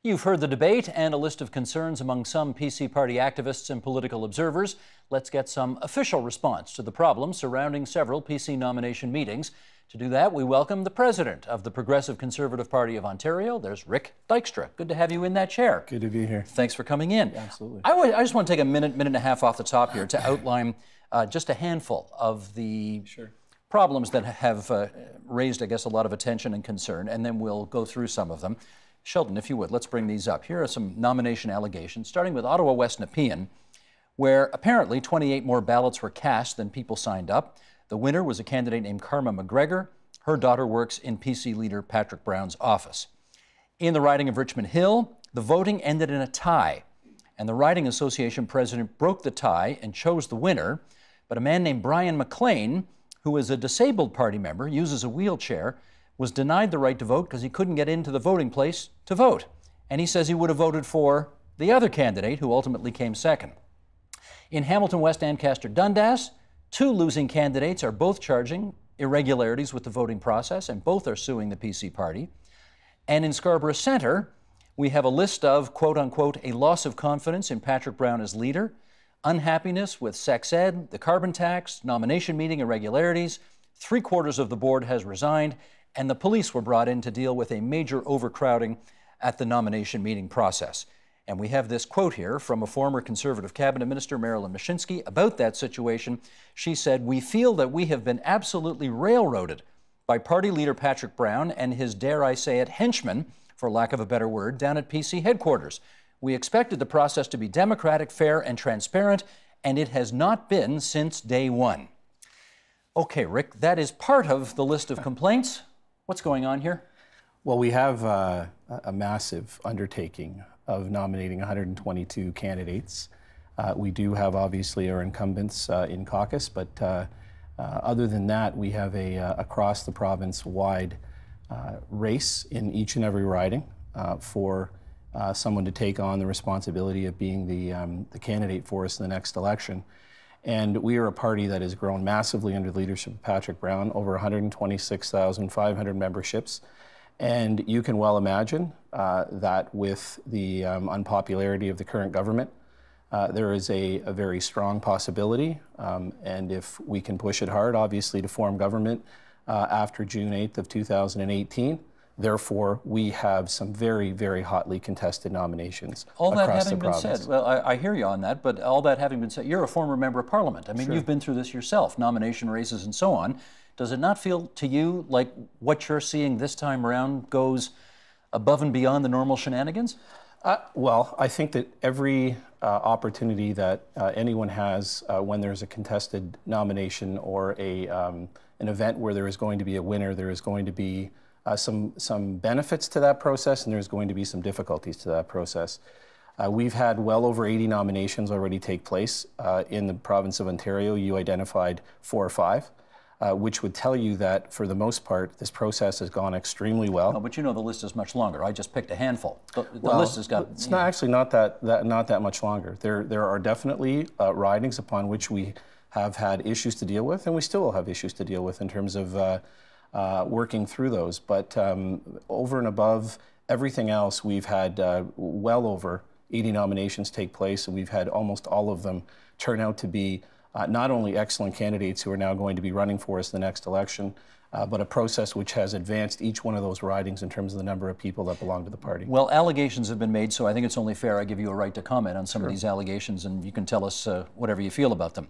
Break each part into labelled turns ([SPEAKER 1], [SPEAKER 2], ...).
[SPEAKER 1] You've heard the debate and a list of concerns among some PC Party activists and political observers. Let's get some official response to the problems surrounding several PC nomination meetings. To do that, we welcome the president of the Progressive Conservative Party of Ontario. There's Rick Dykstra. Good to have you in that chair.
[SPEAKER 2] Good to be here.
[SPEAKER 1] Thanks for coming in.
[SPEAKER 2] Absolutely.
[SPEAKER 1] I just want to take a minute and a half off the top here to outline just a handful of the problems that have raised, I guess, a lot of attention and concern, and then we'll go through some of them. Sheldon, if you would, let's bring these up. Here are some nomination allegations, starting with Ottawa West Nepean, where apparently 28 more ballots were cast than people signed up. The winner was a candidate named Karma McGregor. Her daughter works in PC leader Patrick Brown's office. In the riding of Richmond Hill, the voting ended in a tie, and the riding association president broke the tie and chose the winner. But a man named Brian McLean, who is a disabled party member, uses a wheelchair, was denied the right to vote because he couldn't get into the voting place to vote. And he says he would have voted for the other candidate, who ultimately came second. In Hamilton West Ancaster Dundas, two losing candidates are both charging irregularities with the voting process, and both are suing the PC party. And in Scarborough Centre, we have a list of, quote unquote, a loss of confidence in Patrick Brown as leader, unhappiness with sex ed, the carbon tax, nomination meeting irregularities, 3/4 of the board has resigned, and the police were brought in to deal with a major overcrowding at the nomination meeting process. And we have this quote here from a former Conservative cabinet minister, Marilyn Mashinsky, about that situation. She said, "We feel that we have been absolutely railroaded by party leader Patrick Brown and his, dare I say it, henchmen, for lack of a better word, down at PC headquarters. We expected the process to be democratic, fair, and transparent, and it has not been since day one." Okay, Rick, that is part of the list of complaints. What's going on here?
[SPEAKER 2] Well, we have a massive undertaking of nominating 122 candidates. We do have, obviously, our incumbents in caucus, but other than that, we have a across the province-wide race in each and every riding for someone to take on the responsibility of being the candidate for us in the next election. And we are a party that has grown massively under the leadership of Patrick Brown, over 126,500 memberships. And you can well imagine that with the unpopularity of the current government, there is a very strong possibility, and if we can push it hard, obviously, to form government after June 8th of 2018. Therefore, we have some very, very hotly contested nominations across the province. All that having been said,
[SPEAKER 1] well, I hear you on that, but all that having been said, you're a former member of Parliament. I mean, you've been through this yourself, nomination races and so on. Does it not feel to you like what you're seeing this time around goes above and beyond the normal shenanigans?
[SPEAKER 2] Well, I think that every opportunity that anyone has when there's a contested nomination or an event where there is going to be a winner, there is going to be some benefits to that process, and there's going to be some difficulties to that process. We've had well over 80 nominations already take place in the province of Ontario. You identified 4 or 5, which would tell you that for the most part, this process has gone extremely well.
[SPEAKER 1] No, but you know the list is much longer. I just picked a handful. The list has got...
[SPEAKER 2] It's not actually not that much longer. There are definitely ridings upon which we have had issues to deal with, and we still will have issues to deal with in terms of working through those. But over and above everything else, we've had well over 80 nominations take place, and we've had almost all of them turn out to be not only excellent candidates who are now going to be running for us the next election, but a process which has advanced each one of those ridings in terms of the number of people that belong to the party.
[SPEAKER 1] Well, allegations have been made, so I think it's only fair I give you a right to comment on some of these allegations, and you can tell us whatever you feel about them.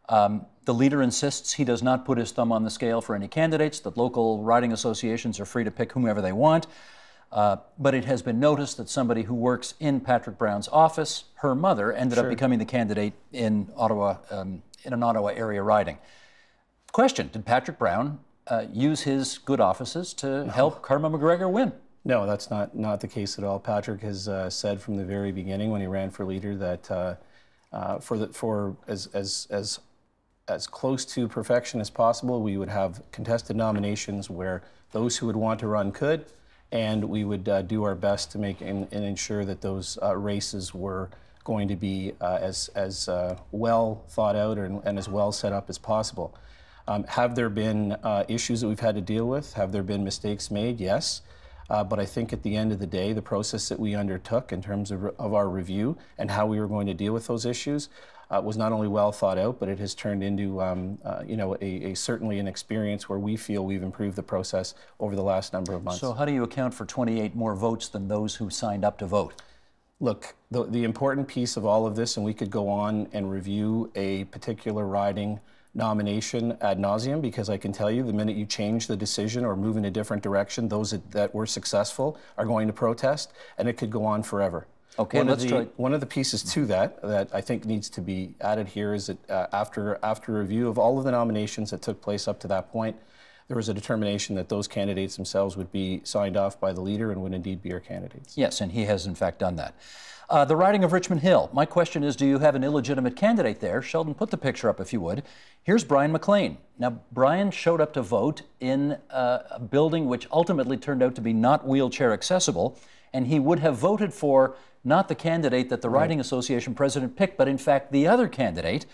[SPEAKER 1] The leader insists he does not put his thumb on the scale for any candidates, that local riding associations are free to pick whomever they want. But it has been noticed that somebody who works in Patrick Brown's office, her mother, ended up becoming the candidate in Ottawa, in an Ottawa area riding. Question, did Patrick Brown use his good offices to help Karma McGregor win? No, that's not the case at all. Patrick has said from the very beginning when he ran for leader that for as close to perfection as possible, we would have contested nominations where those who would want to run could, and we would do our best to make and ensure that those races were going to be as well thought out and as well set up as possible. Have there been issues that we've had to deal with? Have there been mistakes made? Yes.
[SPEAKER 2] But I think at the end of the day, the process that we undertook in terms of our review and how we were going to deal with those issues was not only well thought out, but it has turned into you know, certainly an experience where we feel we've improved the process over the last number of months.
[SPEAKER 1] So how do you account for 28 more votes than those who signed up to vote?
[SPEAKER 2] Look, the important piece of all of this, and we could go on and review a particular riding nomination ad nauseum, because I can tell you the minute you change the decision or move in a different direction, those that were successful are going to protest, and it could go on forever.
[SPEAKER 1] Okay,
[SPEAKER 2] One of the pieces to that I think needs to be added here is that after review of all of the nominations that took place up to that point, there was a determination that those candidates themselves would be signed off by the leader and would indeed be our candidates.
[SPEAKER 1] Yes, and he has in fact done that. The riding of Richmond Hill. My question is, do you have an illegitimate candidate there? Sheldon, put the picture up if you would. Here's Brian McLean. Now, Brian showed up to vote in a building which ultimately turned out to be not wheelchair accessible, and he would have voted for not the candidate that the Riding Association president picked, but in fact the other candidate.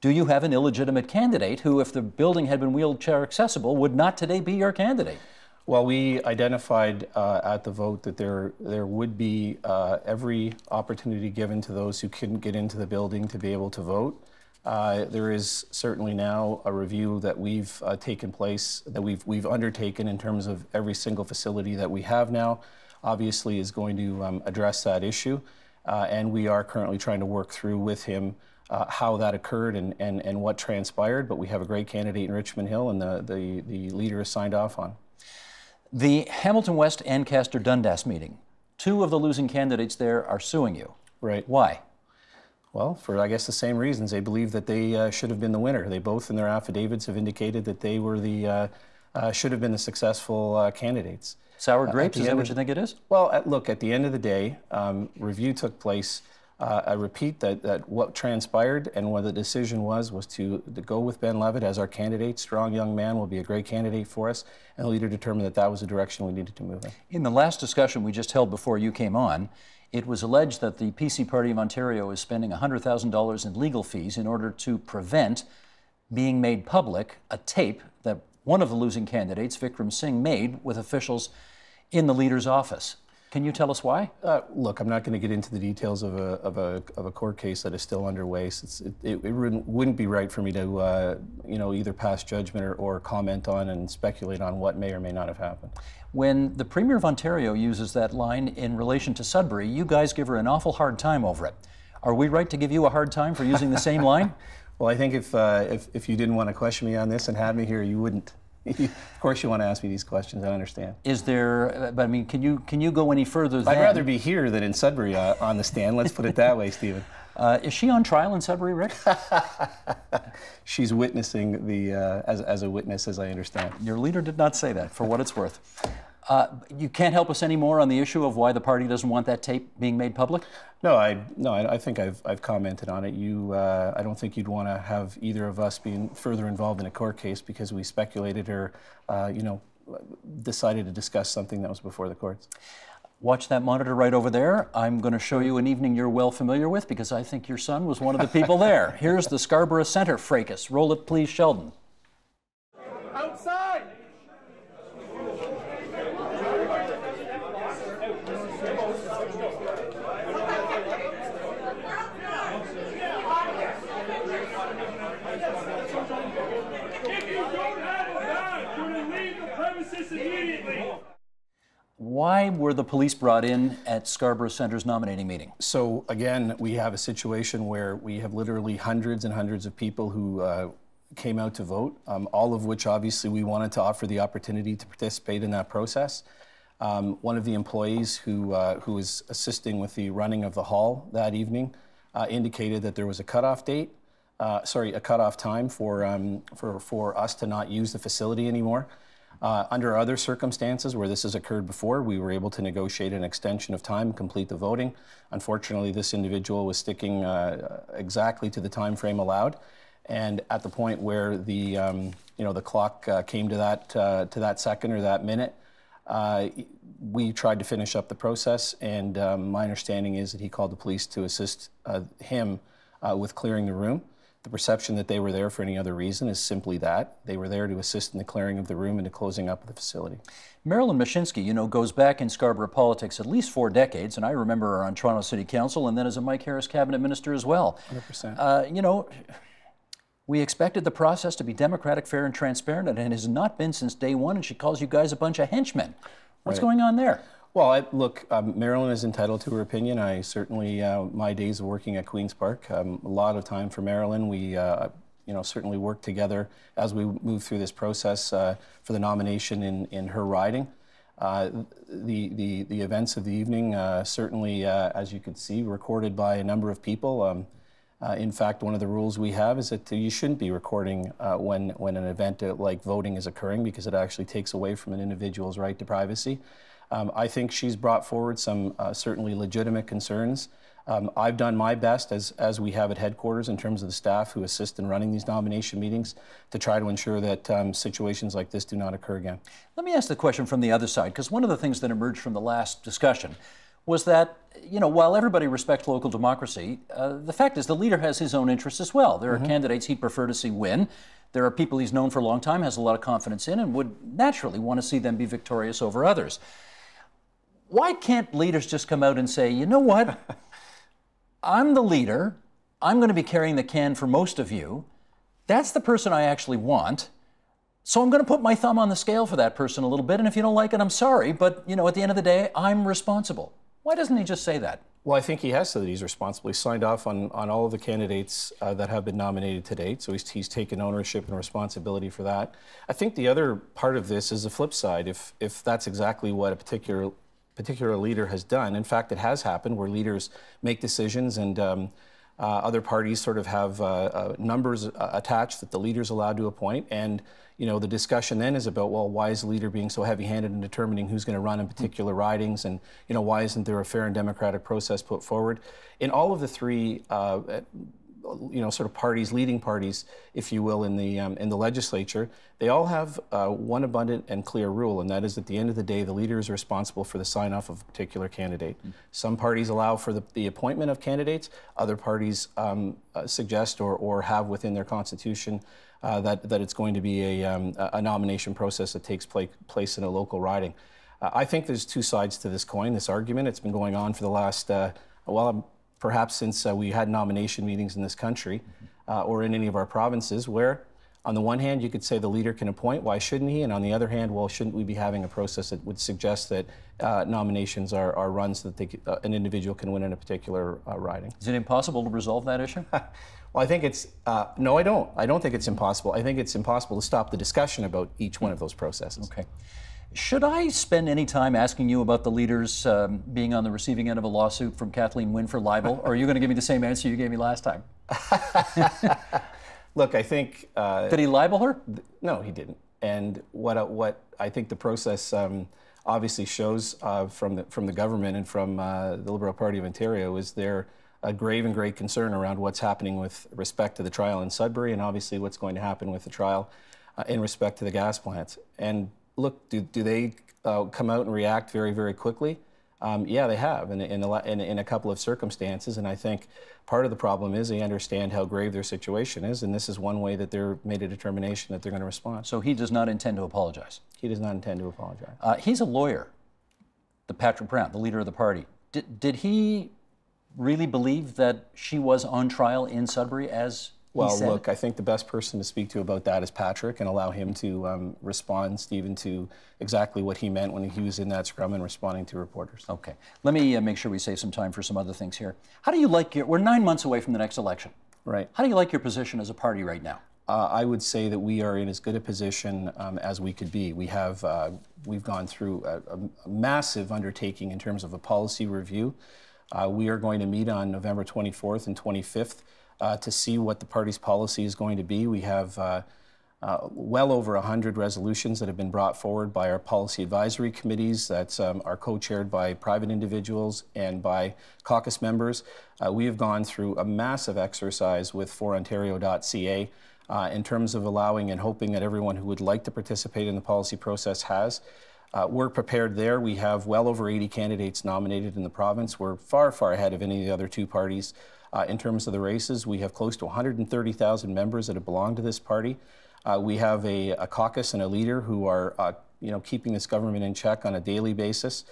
[SPEAKER 1] Do you have an illegitimate candidate who, if the building had been wheelchair accessible, would not today be your candidate?
[SPEAKER 2] Well, we identified at the vote that there would be every opportunity given to those who couldn't get into the building to be able to vote. There is certainly now a review that we've taken place, that we've undertaken in terms of every single facility that we have now. Obviously is going to address that issue, and we are currently trying to work through with him how that occurred and what transpired, but we have a great candidate in Richmond Hill, and the leader is signed off on.
[SPEAKER 1] The Hamilton West Ancaster Dundas meeting. Two of the losing candidates there are suing you.
[SPEAKER 2] Right.
[SPEAKER 1] Why?
[SPEAKER 2] Well, for I guess the same reasons. They believe that they should have been the winner. They both in their affidavits have indicated that they were should have been the successful candidates.
[SPEAKER 1] Sour grapes, is that what you think it is?
[SPEAKER 2] Well, look, at the end of the day, review took place. I repeat that what transpired and what the decision was to go with Ben Levitt as our candidate. Strong young man, will be a great candidate for us, and the leader determined that that was the direction we needed to move in.
[SPEAKER 1] In the last discussion we just held before you came on, it was alleged that the PC Party of Ontario is spending $100,000 in legal fees in order to prevent being made public a tape that one of the losing candidates, Vikram Singh, made with officials in the leader's office. Can you tell us why?
[SPEAKER 2] Look, I'm not going to get into the details of a court case that is still underway. So it wouldn't be right for me to you know, either pass judgment or comment on and speculate on what may or may not have happened.
[SPEAKER 1] When the Premier of Ontario uses that line in relation to Sudbury, you guys give her an awful hard time over it. Are we right to give you a hard time for using the same line?
[SPEAKER 2] Well, I think if you didn't want to question me on this and have me here, you wouldn't. Of course you want to ask me these questions, I understand.
[SPEAKER 1] Is there, but I mean, can you go any further than...
[SPEAKER 2] I'd rather be here than in Sudbury on the stand, let's put it that way, Stephen.
[SPEAKER 1] Is she on trial in Sudbury, Rick?
[SPEAKER 2] She's witnessing as a witness, as I understand.
[SPEAKER 1] Your leader did not say that, for what it's worth. You can't help us anymore on the issue of why the party doesn't want that tape being made public?
[SPEAKER 2] No, I think I've commented on it. I don't think you'd want to have either of us being further involved in a court case because we speculated or, you know, decided to discuss something that was before the courts.
[SPEAKER 1] Watch that monitor right over there. I'm going to show you an evening you're well familiar with because I think your son was one of the people there. Here's the Scarborough Centre fracas. Roll it, please, Sheldon.
[SPEAKER 3] Outside!
[SPEAKER 1] Why were the police brought in at Scarborough Centre's nominating meeting?
[SPEAKER 2] So again, we have a situation where we have literally hundreds and hundreds of people who came out to vote, all of which obviously we wanted to offer the opportunity to participate in that process. One of the employees who was assisting with the running of the hall that evening indicated that there was a cutoff date, a cutoff time for us to not use the facility anymore. Under other circumstances where this has occurred before, we were able to negotiate an extension of time and complete the voting. Unfortunately, this individual was sticking exactly to the time frame allowed, and at the point where the the clock came to that second or that minute, we tried to finish up the process, and my understanding is that he called the police to assist him with clearing the room. The perception that they were there for any other reason is simply that. They were there to assist in the clearing of the room and the closing up of the facility.
[SPEAKER 1] Marilyn Mashinsky, you know, goes back in Scarborough politics at least 4 decades, and I remember her on Toronto City Council and then as a Mike Harris cabinet minister as well.
[SPEAKER 2] 100%.
[SPEAKER 1] You know, we expected the process to be democratic, fair, and transparent, and it has not been since day one, and she calls you guys a bunch of henchmen. What's going on there?
[SPEAKER 2] Well, look, Marilyn is entitled to her opinion. I certainly, my days of working at Queen's Park, a lot of time for Marilyn. We you know, certainly worked together as we moved through this process for the nomination in her riding. The events of the evening certainly, as you could see, recorded by a number of people. In fact, one of the rules we have is that you shouldn't be recording when an event like voting is occurring, because it actually takes away from an individual's right to privacy. I think she's brought forward some certainly legitimate concerns. I've done my best, as we have at headquarters, in terms of the staff who assist in running these nomination meetings, to try to ensure that situations like this do not occur again.
[SPEAKER 1] Let me ask the question from the other side, because one of the things that emerged from the last discussion was that, you know, while everybody respects local democracy, the fact is the leader has his own interests as well. There are candidates he'd prefer to see win. There are people he's known for a long time, has a lot of confidence in, and would naturally want to see them be victorious over others. Why can't leaders just come out and say, you know what? I'm the leader. I'm going to be carrying the can for most of you. That's the person I actually want. So I'm going to put my thumb on the scale for that person a little bit. And if you don't like it, I'm sorry. But, you know, at the end of the day, I'm responsible. Why doesn't he just say that?
[SPEAKER 2] Well, I think he has said that he's responsible. He signed off on all of the candidates that have been nominated to date. So he's taken ownership and responsibility for that. I think the other part of this is the flip side. If that's exactly what a particular leader has done. In fact, it has happened where leaders make decisions and other parties sort of have numbers attached that the leader's allowed to appoint. And, you know, the discussion then is about, well, why is the leader being so heavy-handed in determining who's going to run in particular ridings? And, you know, why isn't there a fair and democratic process put forward? In all of the three you know, sort of parties, leading parties, if you will, in the legislature, they all have one abundant and clear rule, and that is, at the end of the day, the leader is responsible for the sign-off of a particular candidate. Some parties allow for the appointment of candidates. Other parties suggest or have within their constitution that it's going to be a nomination process that takes place in a local riding. I think there's two sides to this coin, this argument. It's been going on for the last, perhaps since we had nomination meetings in this country or in any of our provinces, where on the one hand you could say the leader can appoint, why shouldn't he? And on the other hand, well, shouldn't we be having a process that would suggest that nominations are run so that an individual can win in a particular riding?
[SPEAKER 1] Is it impossible to resolve that issue?
[SPEAKER 2] Well, I think it's, no, I don't. I don't think it's impossible. I think it's impossible to stop the discussion about each one of those processes.
[SPEAKER 1] Okay. Should I spend any time asking you about the leaders being on the receiving end of a lawsuit from Kathleen Wynne for libel, or are you going to give me the same answer you gave me last time?
[SPEAKER 2] Look, I think...
[SPEAKER 1] Did he libel her?
[SPEAKER 2] No, he didn't. And what I think the process obviously shows from the government and from the Liberal Party of Ontario is there a grave and great concern around what's happening with respect to the trial in Sudbury, and obviously what's going to happen with the trial in respect to the gas plants. And look, do they come out and react very, very quickly? Yeah, they have in a couple of circumstances, and I think part of the problem is they understand how grave their situation is, and this is one way that they've made a determination that they're going to respond.
[SPEAKER 1] So he does not intend to apologize? He
[SPEAKER 2] does not intend to apologize.
[SPEAKER 1] He's a lawyer, Patrick Brown, the leader of the party. Did he really believe that she was on trial in Sudbury as
[SPEAKER 2] Well, look, I think the best person to speak to about that is Patrick, and allow him to respond, Stephen, to exactly what he meant when he was in that scrum and responding to reporters.
[SPEAKER 1] Okay. Let me make sure we save some time for some other things here. How do you like we're 9 months away from the next election.
[SPEAKER 2] Right.
[SPEAKER 1] How do you like your position as a party right now?
[SPEAKER 2] I would say that we are in as good a position as we could be. We've gone through a massive undertaking in terms of a policy review. We are going to meet on November 24th and 25th to see what the party's policy is going to be. We have well over 100 resolutions that have been brought forward by our policy advisory committees that are co-chaired by private individuals and by caucus members. We have gone through a massive exercise with forontario.ca in terms of allowing and hoping that everyone who would like to participate in the policy process has. We're prepared there. We have well over 80 candidates nominated in the province. We're far, far ahead of any of the other two parties. In terms of the races, we have close to 130,000 members that have belonged to this party. We have a caucus and a leader who are keeping this government in check on a daily basis.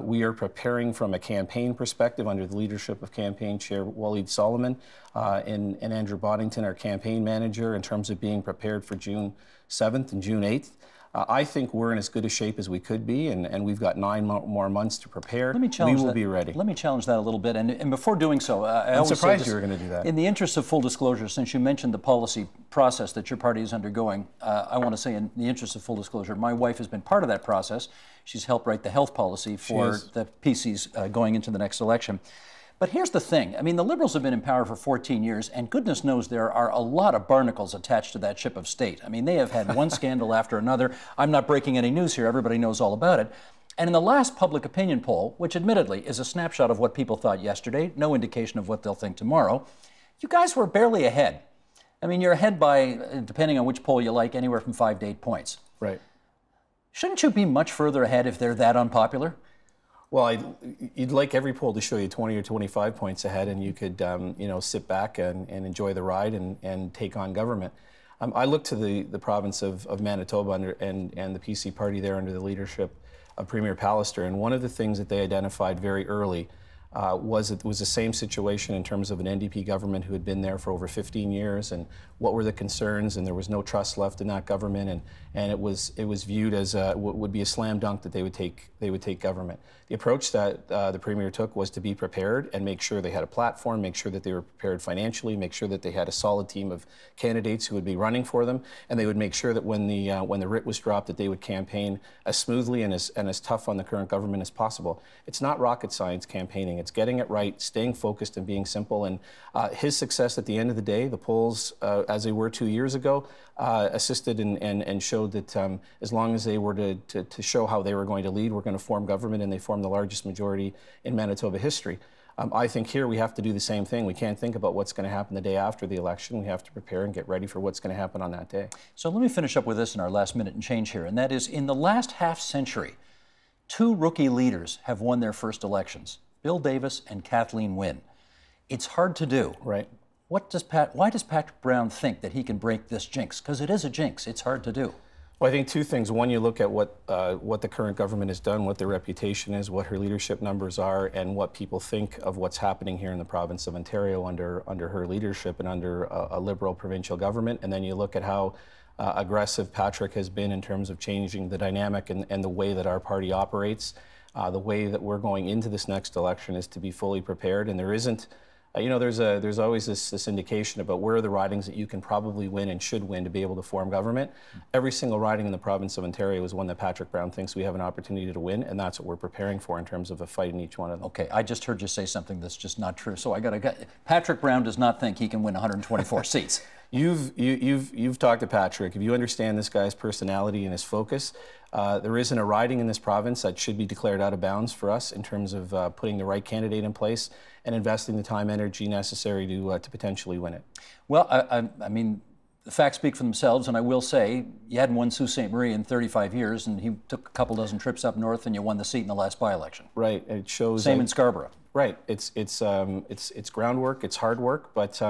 [SPEAKER 2] We are preparing from a campaign perspective under the leadership of Campaign Chair Waleed Solomon and Andrew Boddington, our campaign manager, in terms of being prepared for June 7th and June 8th. I think we're in as good a shape as we could be, and we've got 9 more months to prepare.
[SPEAKER 1] Let me challenge
[SPEAKER 2] we will be ready.
[SPEAKER 1] Let me challenge that a little bit. And before doing so,
[SPEAKER 2] I'm surprised you were going to do that.
[SPEAKER 1] In the interest of full disclosure, since you mentioned the policy process that your party is undergoing, I want to say in the interest of full disclosure, my wife has been part of that process. She's helped write the health policy for the PCs going into the next election. But here's the thing. I mean, the Liberals have been in power for 14 years, and goodness knows there are a lot of barnacles attached to that ship of state. I mean, they have had one scandal after another. I'm not breaking any news here. Everybody knows all about it. And in the last public opinion poll, which admittedly is a snapshot of what people thought yesterday, no indication of what they'll think tomorrow, you guys were barely ahead. I mean, you're ahead by, depending on which poll you like, anywhere from 5 to 8 points.
[SPEAKER 2] Right.
[SPEAKER 1] Shouldn't you be much further ahead if they're that unpopular?
[SPEAKER 2] Well, you'd like every poll to show you 20 or 25 points ahead, and you could, sit back and enjoy the ride and take on government. I look to the province of Manitoba and the PC party there under the leadership of Premier Pallister, and one of the things that they identified very early was it was the same situation in terms of an NDP government who had been there for over 15 years, and what were the concerns, and there was no trust left in that government, and it was viewed as would be a slam dunk that they would take government. The approach that the Premier took was to be prepared and make sure they had a platform, make sure that they were prepared financially, make sure that they had a solid team of candidates who would be running for them, and they would make sure that when the writ was dropped, that they would campaign as smoothly and as tough on the current government as possible. It's not rocket science campaigning. It's getting it right, staying focused, and being simple. And his success at the end of the day, the polls, as they were 2 years ago, assisted and showed that as long as they were to show how they were going to lead, we're going to form government, and they formed the largest majority in Manitoba history. I think here we have to do the same thing. We can't think about what's going to happen the day after the election. We have to prepare and get ready for what's going to happen on that day. So
[SPEAKER 1] let me finish up with this in our last minute and change here, and that is, in the last half century, 2 rookie leaders have won their first elections, Bill Davis and Kathleen Wynne. It's hard to do.
[SPEAKER 2] Right.
[SPEAKER 1] Why does Patrick Brown think that he can break this jinx? Because it is a jinx. It's hard to do.
[SPEAKER 2] Well, I think 2 things. One, you look at what the current government has done, what their reputation is, what her leadership numbers are, and what people think of what's happening here in the province of Ontario under her leadership and under a Liberal provincial government. And then you look at how aggressive Patrick has been in terms of changing the dynamic and the way that our party operates. The way that we're going into this next election is to be fully prepared, and there isn't. There's always this indication about where are the ridings that you can probably win and should win to be able to form government. Every single riding in the province of Ontario is one that Patrick Brown thinks we have an opportunity to win, and that's what we're preparing for in terms of a fight in each one of them.
[SPEAKER 1] Okay, I just heard you say something that's just not true. So Patrick Brown does not think he can win 124 seats.
[SPEAKER 2] You've talked to Patrick. If you understand this guy's personality and his focus, there isn't a riding in this province that should be declared out of bounds for us in terms of putting the right candidate in place and investing the time, energy necessary to potentially win it.
[SPEAKER 1] Well, I mean, the facts speak for themselves, and I will say you hadn't won Sault Ste. Marie in 35 years, and he took a couple dozen trips up north, and you won the seat in the last by-election.
[SPEAKER 2] Right. It shows.
[SPEAKER 1] Same in Scarborough.
[SPEAKER 2] Right. It's groundwork. It's hard work, but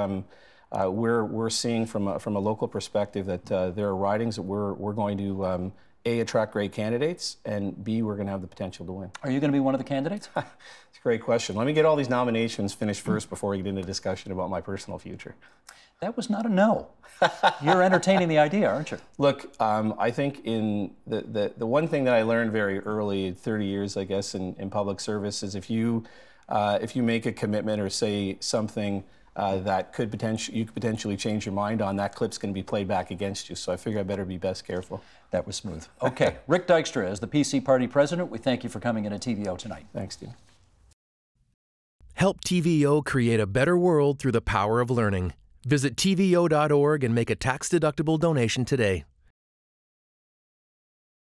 [SPEAKER 2] we're seeing from a local perspective that there are ridings that we're going to A, attract great candidates, and B, we're going to have the potential to win.
[SPEAKER 1] Are you going to be one of the candidates?
[SPEAKER 2] It's a great question. Let me get all these nominations finished first before we get into discussion about my personal future.
[SPEAKER 1] That was not a no. You're entertaining the idea, aren't you?
[SPEAKER 2] Look, I think in the one thing that I learned very early, 30 years, I guess, in public service is if you make a commitment or say something that you could potentially change your mind on, that clip's going to be played back against you. So I figure I better be best careful.
[SPEAKER 1] That was smooth. Okay, Rick Dykstra, as the PC Party President, we thank you for coming in to TVO tonight.
[SPEAKER 2] Thanks, Dean.
[SPEAKER 3] Help TVO create a better world through the power of learning. Visit TVO.org and make a tax-deductible donation today.